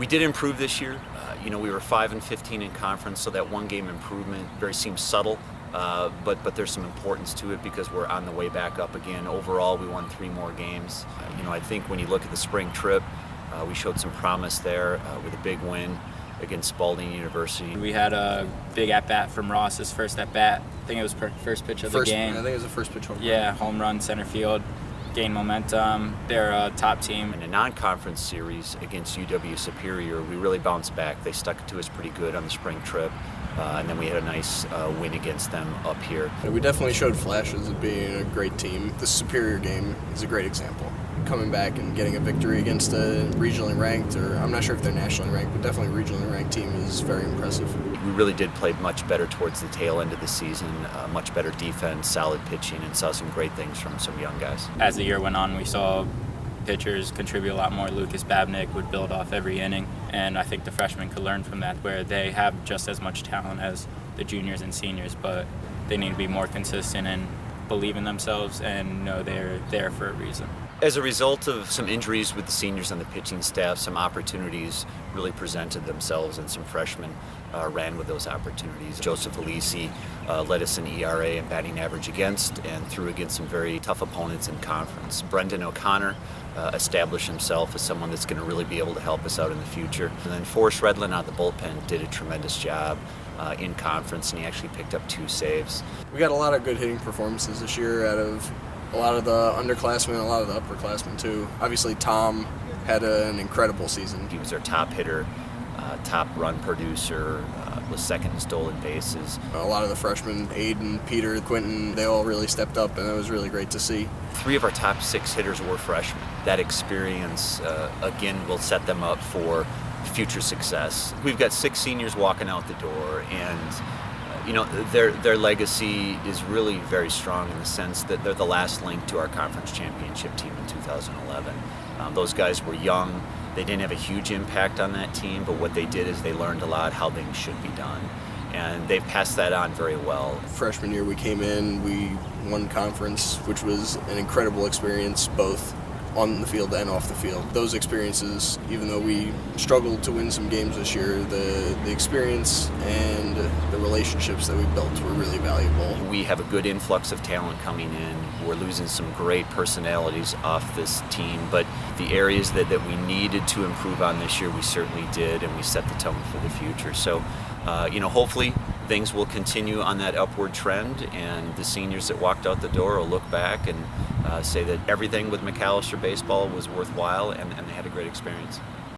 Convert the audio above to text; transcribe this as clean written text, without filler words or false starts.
We did improve this year. We were 5-15 in conference, so that one game improvement seems subtle, but there's some importance to it because we're on the way back up again. Overall, we won 3 more games. I think when you look at the spring trip, we showed some promise there with a big win against Spalding University. We had a big at-bat from Ross, his first at-bat. I think it was first pitch of the game. I think it was the first pitch home run. Yeah, home run, center field, gain momentum. They're a top team. In a non-conference series against UW Superior, we really bounced back. They stuck it to us pretty good on the spring trip, and then we had a nice win against them up here. We definitely showed flashes of being a great team. The Superior game is a great example. Coming back and getting a victory against a regionally ranked, or I'm not sure if they're nationally ranked, but definitely a regionally ranked team is very impressive. We really did play much better towards the tail end of the season, much better defense, solid pitching, and saw some great things from some young guys. As the year went on, we saw pitchers contribute a lot more. Lucas Babnick would build off every inning, and I think the freshmen could learn from that, where they have just as much talent as the juniors and seniors, but they need to be more consistent and believe in themselves and know they're there for a reason. As a result of some injuries with the seniors on the pitching staff, some opportunities really presented themselves, and some freshmen ran with those opportunities. Joseph Alisi led us in ERA and batting average against, and threw against some very tough opponents in conference. Brendan O'Connor established himself as someone that's going to really be able to help us out in the future. And then Forrest Redlin out of the bullpen did a tremendous job in conference, and he actually picked up 2 saves. We got a lot of good hitting performances this year out of a lot of the underclassmen, a lot of the upperclassmen too. Obviously, Tom had an incredible season. He was our top hitter, top run producer, was second in stolen bases. A lot of the freshmen, Aiden, Peter, Quentin, they all really stepped up, and it was really great to see. 3 of our top 6 hitters were freshmen. That experience, again, will set them up for future success. We've got 6 seniors walking out the door, and their legacy is really very strong in the sense that they're the last link to our conference championship team in 2011. Those guys were young. They didn't have a huge impact on that team, but what they did is they learned a lot how things should be done, and they've passed that on very well. Freshman year we came in, we won conference, which was an incredible experience, both on the field and off the field. Those experiences, even though we struggled to win some games this year, the experience and the relationships that we built were really valuable. We have a good influx of talent coming in. We're losing some great personalities off this team, but the areas that we needed to improve on this year, we certainly did, and we set the tone for the future. So, hopefully things will continue on that upward trend, and the seniors that walked out the door will look back and say that everything with Macalester baseball was worthwhile, and they had a great experience.